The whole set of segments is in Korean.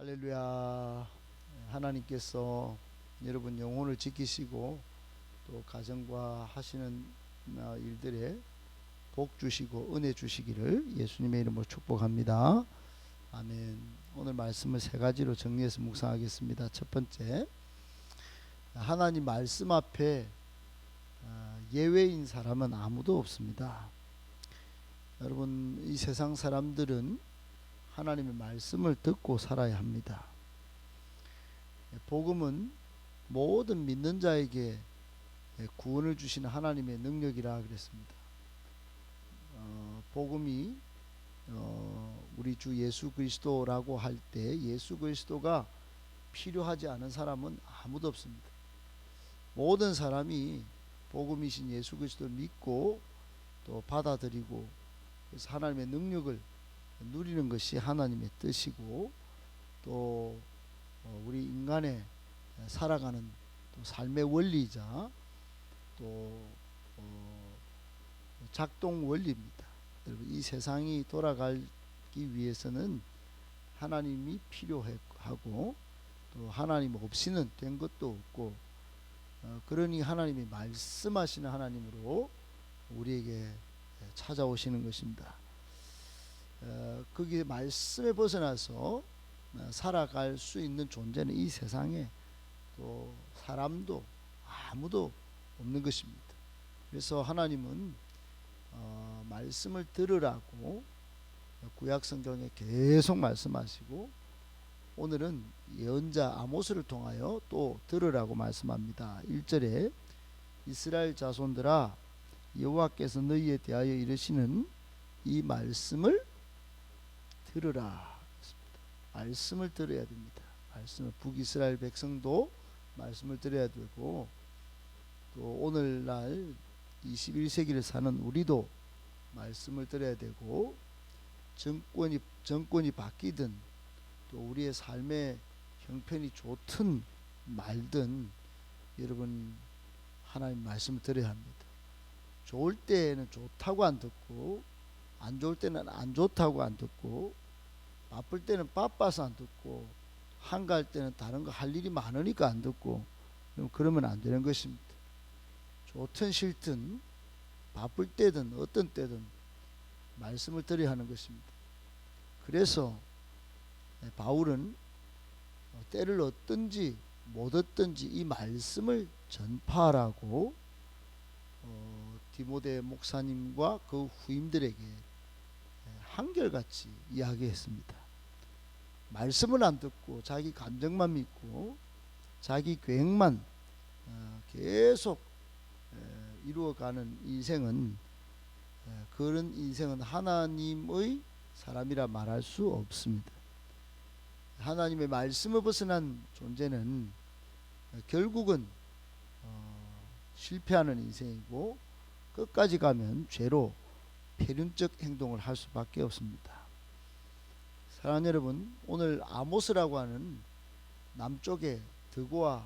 할렐루야. 하나님께서 여러분 영혼을 지키시고 또 가정과 하시는 일들에 복 주시고 은혜 주시기를 예수님의 이름으로 축복합니다. 아멘. 오늘 말씀을 세 가지로 정리해서 묵상하겠습니다. 첫 번째, 하나님 말씀 앞에 예외인 사람은 아무도 없습니다. 여러분, 이 세상 사람들은 하나님의 말씀을 듣고 살아야 합니다. 복음은 모든 믿는 자에게 구원을 주시는 하나님의 능력이라 그랬습니다. 복음이 우리 주 예수 그리스도라고 할 때 예수 그리스도가 필요하지 않은 사람은 아무도 없습니다. 모든 사람이 복음이신 예수 그리스도를 믿고 또 받아들이고 그래서 하나님의 능력을 누리는 것이 하나님의 뜻이고 또 우리 인간의 살아가는 또 삶의 원리이자 또 작동 원리입니다. 여러분, 이 세상이 돌아가기 위해서는 하나님이 필요하고 또 하나님 없이는 된 것도 없고 그러니 하나님이 말씀하시는 하나님으로 우리에게 찾아오시는 것입니다. 거기에 말씀에 벗어나서 살아갈 수 있는 존재는 이 세상에 또 사람도 아무도 없는 것입니다. 그래서 하나님은 말씀을 들으라고 구약성경에 계속 말씀하시고 오늘은 예언자 아모스를 통하여 또 들으라고 말씀합니다. 1절에 이스라엘 자손들아 여호와께서 너희에 대하여 이르시는 이 말씀을 들으라. 말씀을 들어야 됩니다. 말씀을 북이스라엘 백성도 말씀을 들어야 되고 또 오늘날 21세기를 사는 우리도 말씀을 들어야 되고 정권이 바뀌든 또 우리의 삶의 형편이 좋든 말든 여러분 하나님 말씀을 들어야 합니다. 좋을 때는 좋다고 안 듣고 안 좋을 때는 안 좋다고 안 듣고 바쁠 때는 바빠서 안 듣고 한가할 때는 다른 거 할 일이 많으니까 안 듣고 그러면 안 되는 것입니다. 좋든 싫든 바쁠 때든 어떤 때든 말씀을 들어야 하는 것입니다. 그래서 바울은 때를 얻든지 못 얻든지 이 말씀을 전파하라고 디모데 목사님과 그 후임들에게 한결같이 이야기했습니다. 말씀을 안 듣고 자기 감정만 믿고 자기 계획만 계속 이루어가는 인생은 그런 인생은 하나님의 사람이라 말할 수 없습니다. 하나님의 말씀을 벗어난 존재는 결국은 실패하는 인생이고 끝까지 가면 죄로 폐륜적 행동을 할 수밖에 없습니다. 사랑하는 여러분, 오늘 아모스라고 하는 남쪽의 드고와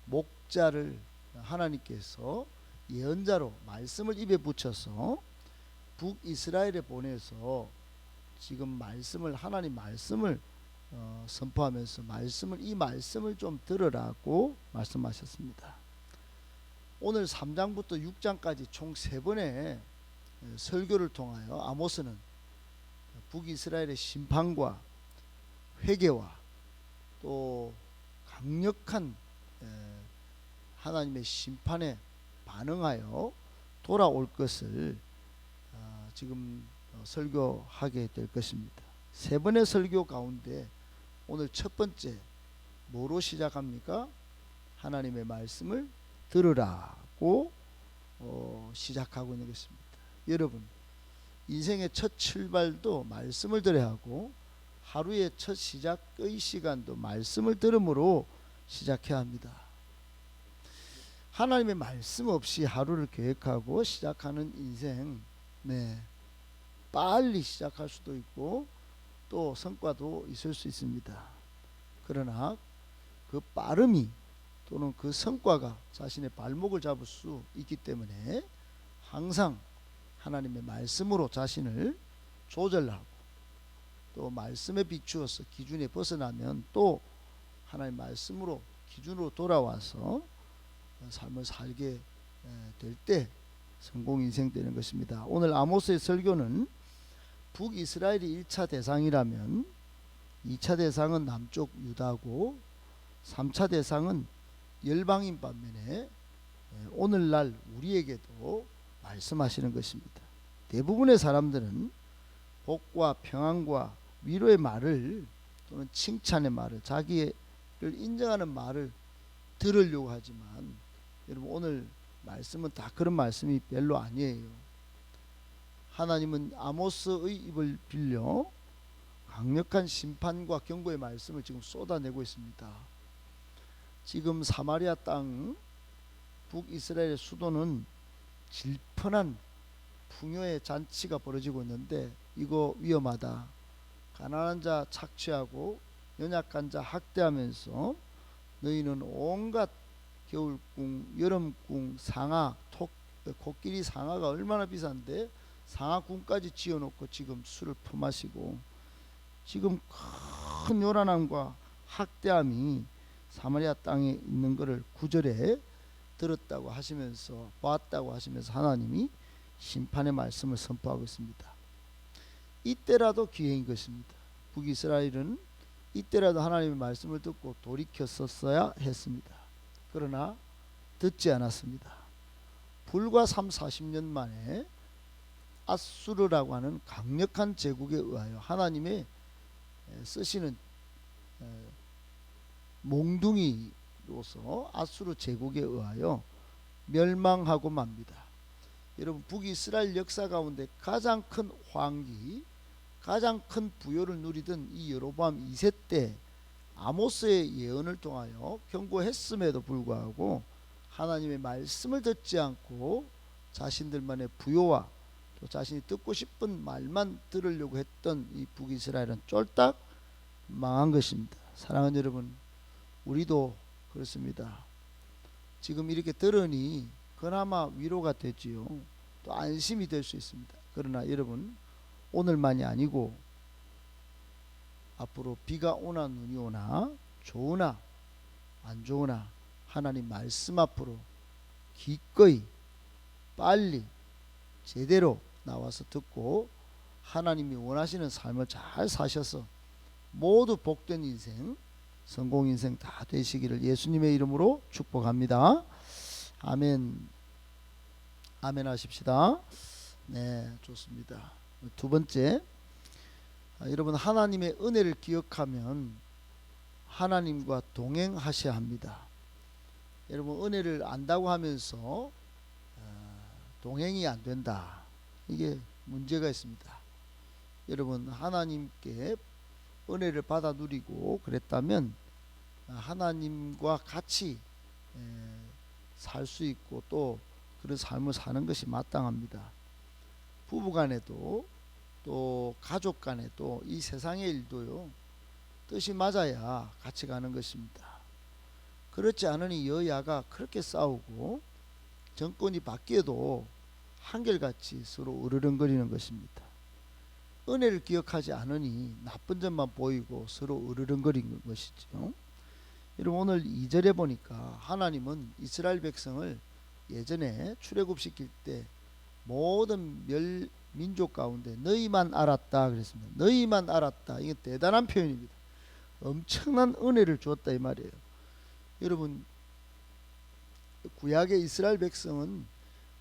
목자를 하나님께서 예언자로 말씀을 입에 붙여서 북이스라엘에 보내서 지금 말씀을 하나님 말씀을 선포하면서 이 말씀을 좀 들으라고 말씀하셨습니다. 오늘 3장부터 6장까지 총 3번의 설교를 통하여 아모스는 북이스라엘의 심판과 회개와 또 강력한 하나님의 심판에 반응하여 돌아올 것을 지금 설교하게 될 것입니다. 3번의 설교 가운데 오늘 첫 번째 뭐로 시작합니까? 하나님의 말씀을 들으라고 시작하고 있는 것입니다. 여러분, 인생의 첫 출발도 말씀을 들어야 하고 하루의 첫 시작의 시간도 말씀을 들음으로 시작해야 합니다. 하나님의 말씀 없이 하루를 계획하고 시작하는 인생, 빨리 시작할 수도 있고 또 성과도 있을 수 있습니다. 그러나 그 빠름이 또는 그 성과가 자신의 발목을 잡을 수 있기 때문에 항상 하나님의 말씀으로 자신을 조절하고 또 말씀에 비추어서 기준에 벗어나면 또 하나님 말씀으로 기준으로 돌아와서 삶을 살게 될 때 성공 인생 되는 것입니다. 오늘 아모스의 설교는 북이스라엘이 1차 대상이라면 2차 대상은 남쪽 유다고 3차 대상은 열방인 반면에 오늘날 우리에게도 말씀하시는 것입니다. 대부분의 사람들은 복과 평안과 위로의 말을 또는 칭찬의 말을 자기를 인정하는 말을 들으려고 하지만 여러분 오늘 말씀은 다 그런 말씀이 별로 아니에요. 하나님은 아모스의 입을 빌려 강력한 심판과 경고의 말씀을 지금 쏟아내고 있습니다. 지금 사마리아 땅 북이스라엘의 수도는 질펀한 풍요의 잔치가 벌어지고 있는데 이거 위험하다. 가난한 자 착취하고 연약한 자 학대하면서 너희는 온갖 겨울궁, 여름궁, 상아, 코끼리 상아가 얼마나 비싼데 상아궁까지 지어놓고 지금 술을 퍼마시고 지금 큰 요란함과 학대함이 사마리아 땅에 있는 것을 9절에 들었다고 하시면서 보았다고 하시면서 하나님이 심판의 말씀을 선포하고 있습니다. 이때라도 기회인 것입니다. 북이스라엘은 이때라도 하나님의 말씀을 듣고 돌이켰었어야 했습니다. 그러나 듣지 않았습니다. 불과 40년 만에 아수르라고 하는 강력한 제국에 의하여 하나님의 쓰시는 몽둥이로서 아수르 제국에 의하여 멸망하고 맙니다. 여러분 북이스라엘 역사 가운데 가장 큰 황기, 가장 큰 부요를 누리던 이 여로보암 2세 때 아모스의 예언을 통하여 경고했음에도 불구하고 하나님의 말씀을 듣지 않고 자신들만의 부요와 또 자신이 듣고 싶은 말만 들으려고 했던 이 북이스라엘은 쫄딱 망한 것입니다. 사랑하는 여러분, 우리도 그렇습니다. 지금 이렇게 들으니 그나마 위로가 되지요. 또 안심이 될 수 있습니다. 그러나 여러분 오늘만이 아니고 앞으로 비가 오나 눈이 오나 좋으나 안 좋으나 하나님 말씀 앞으로 기꺼이 빨리 제대로 나와서 듣고 하나님이 원하시는 삶을 잘 사셔서 모두 복된 인생, 성공 인생 다 되시기를 예수님의 이름으로 축복합니다. 아멘. 아멘 하십시다. 네, 좋습니다. 두 번째, 여러분 하나님의 은혜를 기억하면 하나님과 동행하셔야 합니다. 여러분 은혜를 안다고 하면서 동행이 안 된다. 이게 문제가 있습니다. 여러분 하나님께 은혜를 받아 누리고 그랬다면 하나님과 같이 살 수 있고 또 그런 삶을 사는 것이 마땅합니다. 부부간에도 또 가족간에도 이 세상의 일도요 뜻이 맞아야 같이 가는 것입니다. 그렇지 않으니 여야가 그렇게 싸우고 정권이 바뀌어도 한결같이 서로 으르렁거리는 것입니다. 은혜를 기억하지 않으니 나쁜 점만 보이고 서로 으르렁거리는 것이죠. 여러분 오늘 2절에 보니까 하나님은 이스라엘 백성을 예전에 출애굽시킬 때 모든 민족 가운데 너희만 알았다 그랬습니다. 너희만 알았다. 이게 대단한 표현입니다. 엄청난 은혜를 주었다 이 말이에요. 여러분 구약의 이스라엘 백성은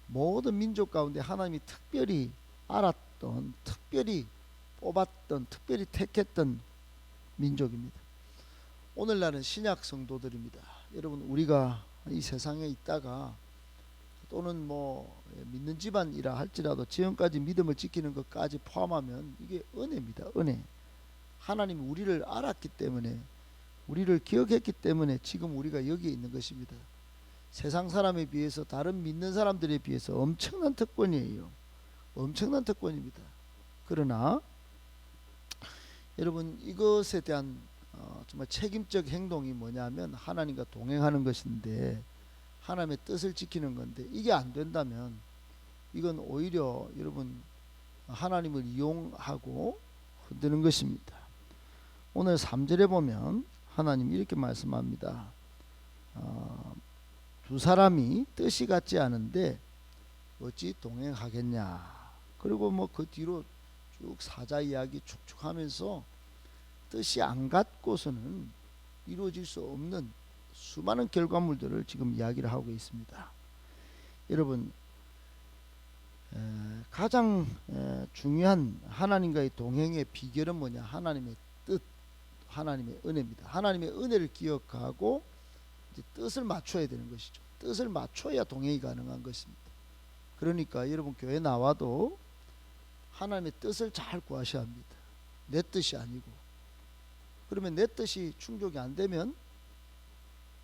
모든 민족 가운데 하나님이 특별히 알았던, 특별히 뽑았던, 특별히 택했던 민족입니다. 오늘날은 신약 성도들입니다. 여러분 우리가 이 세상에 있다가 또는 뭐 믿는 집안이라 할지라도 지금까지 믿음을 지키는 것까지 포함하면 이게 은혜입니다. 은혜. 하나님이 우리를 알았기 때문에 우리를 기억했기 때문에 지금 우리가 여기에 있는 것입니다. 세상 사람에 비해서 다른 믿는 사람들에 비해서 엄청난 특권이에요. 엄청난 특권입니다. 그러나 여러분 이것에 대한 정말 책임적 행동이 뭐냐면 하나님과 동행하는 것인데 하나님의 뜻을 지키는 건데 이게 안 된다면 이건 오히려 여러분 하나님을 이용하고 흔드는 것입니다. 오늘 3절에 보면 하나님 이렇게 말씀합니다. 두 사람이 뜻이 같지 않은데 어찌 동행하겠냐. 그리고 뭐 그 뒤로 쭉 사자 이야기 축축 하면서 뜻이 안 같고서는 이루어질 수 없는 수많은 결과물들을 지금 이야기를 하고 있습니다. 여러분, 가장 중요한 하나님과의 동행의 비결은 뭐냐? 하나님의 뜻, 하나님의 은혜입니다. 하나님의 은혜를 기억하고 이제 뜻을 맞춰야 되는 것이죠. 뜻을 맞춰야 동행이 가능한 것입니다. 그러니까 여러분 교회 나와도 하나님의 뜻을 잘 구하셔야 합니다. 내 뜻이 아니고. 그러면 내 뜻이 충족이 안 되면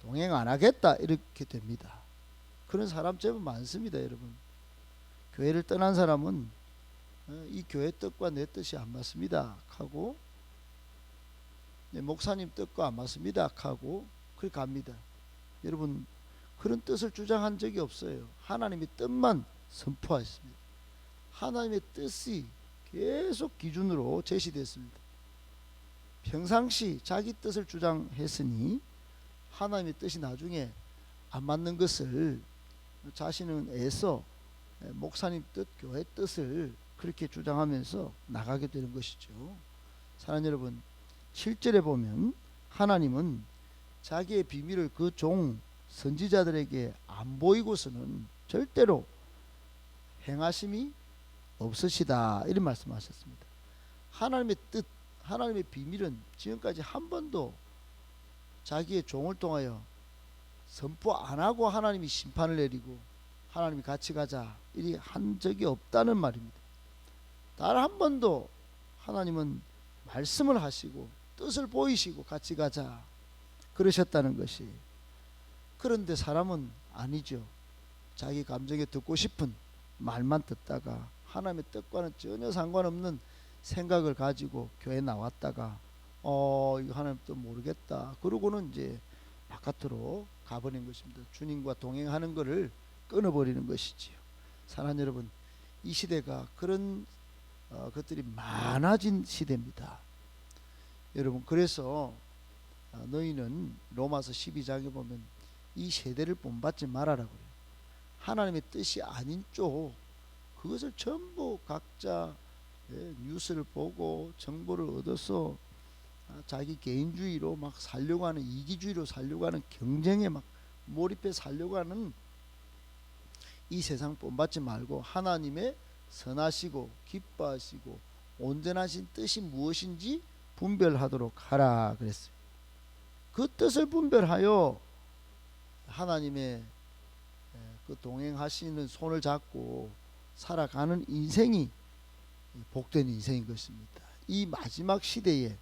동행 안 하겠다 이렇게 됩니다. 그런 사람 제법 많습니다. 여러분, 교회를 떠난 사람은 이 교회 뜻과 내 뜻이 안 맞습니다 하고, 목사님 뜻과 안 맞습니다 하고 그렇게 갑니다. 여러분, 그런 뜻을 주장한 적이 없어요. 하나님의 뜻만 선포하셨습니다. 하나님의 뜻이 계속 기준으로 제시됐습니다. 평상시 자기 뜻을 주장했으니 하나님의 뜻이 나중에 안 맞는 것을 자신은 애써 목사님 뜻, 교회 뜻을 그렇게 주장하면서 나가게 되는 것이죠. 사랑하는 여러분, 7절에 보면 하나님은 자기의 비밀을 그 종 선지자들에게 안 보이고서는 절대로 행하심이 없으시다 이런 말씀하셨습니다. 하나님의 뜻, 하나님의 비밀은 지금까지 한 번도 자기의 종을 통하여 선포 안 하고 하나님이 심판을 내리고 하나님이 같이 가자 이리 한 적이 없다는 말입니다. 단 한 번도 하나님은 말씀을 하시고 뜻을 보이시고 같이 가자 그러셨다는 것이. 그런데 사람은 아니죠. 자기 감정에 듣고 싶은 말만 듣다가 하나님의 뜻과는 전혀 상관없는 생각을 가지고 교회 나왔다가 이거 하나님 뜻 모르겠다 그러고는 이제 바깥으로 가버린 것입니다. 주님과 동행하는 것을 끊어버리는 것이지요. 사랑하는 여러분, 이 시대가 그런 것들이 많아진 시대입니다. 여러분, 그래서 너희는 로마서 12장에 보면 이 세대를 본받지 말아라 그래요. 하나님의 뜻이 아닌 쪽 그것을 전부 각자 뉴스를 보고 정보를 얻어서 자기 개인주의로 막 살려고 하는, 이기주의로 살려고 하는, 경쟁에 막 몰입해 살려고 하는 이 세상 본받지 말고 하나님의 선하시고 기뻐하시고 온전하신 뜻이 무엇인지 분별하도록 하라 그랬어요. 그 뜻을 분별하여 하나님의 그 동행하시는 손을 잡고 살아가는 인생이 복된 인생인 것입니다. 이 마지막 시대에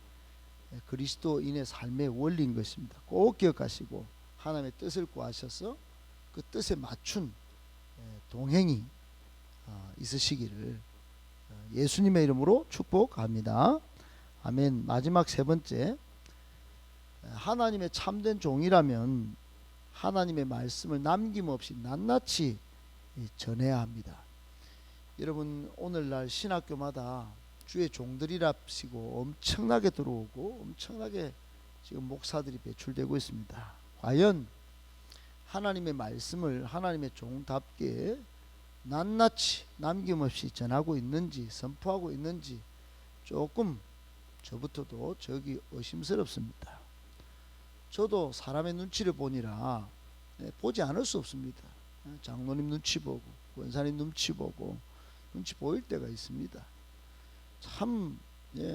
그리스도인의 삶의 원리인 것입니다. 꼭 기억하시고 하나님의 뜻을 구하셔서 그 뜻에 맞춘 동행이 있으시기를 예수님의 이름으로 축복합니다. 아멘. 마지막 세 번째, 하나님의 참된 종이라면 하나님의 말씀을 남김없이 낱낱이 전해야 합니다. 여러분, 오늘날 신학교마다 주의 종들이랍시고 엄청나게 들어오고 엄청나게 지금 목사들이 배출되고 있습니다. 과연 하나님의 말씀을 하나님의 종답게 낱낱이 남김없이 전하고 있는지, 선포하고 있는지 조금 저부터도 저기 의심스럽습니다. 저도 사람의 눈치를 보니라 보지 않을 수 없습니다. 장로님 눈치 보고 권사님 눈치 보고 눈치 보일 때가 있습니다. 참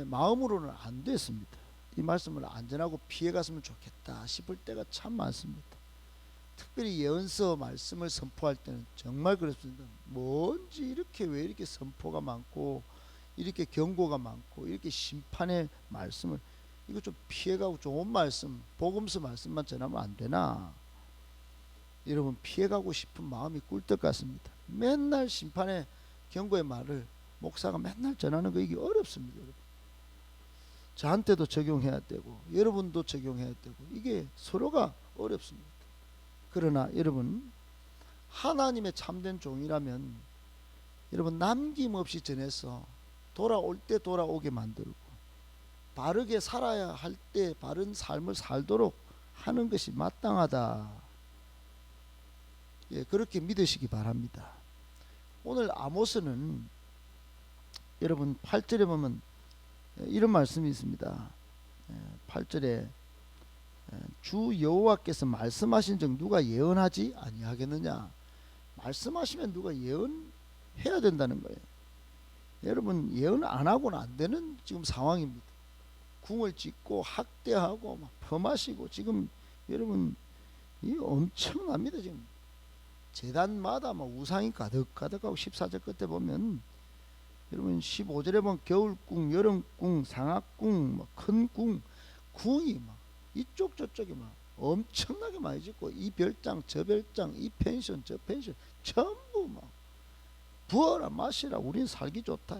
마음으로는 안 됐습니다. 이 말씀을 안전하고 피해갔으면 좋겠다 싶을 때가 참 많습니다. 특별히 예언서 말씀을 선포할 때는 정말 그렇습니다. 뭔지 이렇게 왜 이렇게 선포가 많고 이렇게 경고가 많고 이렇게 심판의 말씀을 이거 좀 피해가고 좋은 말씀, 복음서 말씀만 전하면 안 되나? 여러분, 피해가고 싶은 마음이 꿀떡 같습니다. 맨날 심판의 경고의 말을 목사가 맨날 전하는 거 이게 어렵습니다. 여러분. 저한테도 적용해야 되고 여러분도 적용해야 되고 이게 서로가 어렵습니다. 그러나 여러분, 하나님의 참된 종이라면 여러분 남김없이 전해서 돌아올 때 돌아오게 만들고 바르게 살아야 할 때 바른 삶을 살도록 하는 것이 마땅하다. 예, 그렇게 믿으시기 바랍니다. 오늘 아모스는 여러분 8절에 보면 이런 말씀이 있습니다. 8절에 주 여호와께서 말씀하신 즉 누가 예언하지 아니하겠느냐. 말씀하시면 누가 예언해야 된다는 거예요. 여러분 예언 안 하고는 안 되는 지금 상황입니다. 궁을 짓고 학대하고 막 범하시고 지금 여러분 이 엄청납니다. 지금 제단마다 막 우상이 가득가득하고 14절 끝에 보면 여러분 15절에 보면 겨울궁, 여름궁, 상하궁, 막 큰 궁, 궁이 막 이쪽 저쪽에 막 엄청나게 많이 짓고 이 별장 저 별장 이 펜션 저 펜션 전부 막 부어라 마시라 우린 살기 좋다.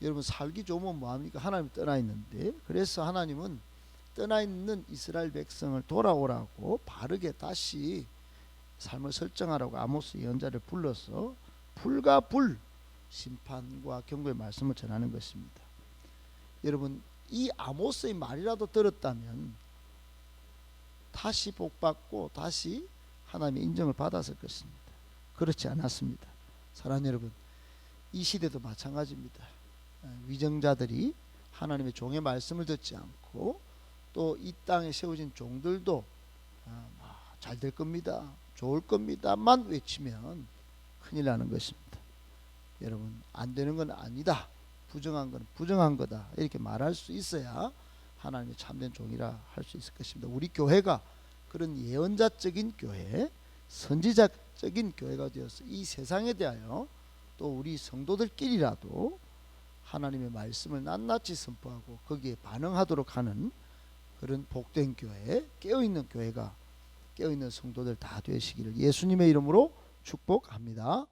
여러분 살기 좋으면 뭐합니까? 하나님 떠나 있는데 그래서 하나님은 떠나 있는 이스라엘 백성을 돌아오라고 바르게 다시 삶을 설정하라고 아모스 예언자를 불러서 불과 불 심판과 경고의 말씀을 전하는 것입니다. 여러분 이 아모스의 말이라도 들었다면 다시 복받고 다시 하나님의 인정을 받았을 것입니다. 그렇지 않았습니다. 사랑하는 여러분, 이 시대도 마찬가지입니다. 위정자들이 하나님의 종의 말씀을 듣지 않고 또 이 땅에 세워진 종들도 잘 될 겁니다, 좋을 겁니다만 외치면 큰일 나는 것입니다. 여러분 안 되는 건 아니다, 부정한 건 부정한 거다 이렇게 말할 수 있어야 하나님의 참된 종이라 할 수 있을 것입니다. 우리 교회가 그런 예언자적인 교회, 선지자적인 교회가 되어서 이 세상에 대하여 또 우리 성도들끼리라도 하나님의 말씀을 낱낱이 선포하고 거기에 반응하도록 하는 그런 복된 교회, 깨어있는 교회가 깨어있는 성도들 다 되시기를 예수님의 이름으로 축복합니다.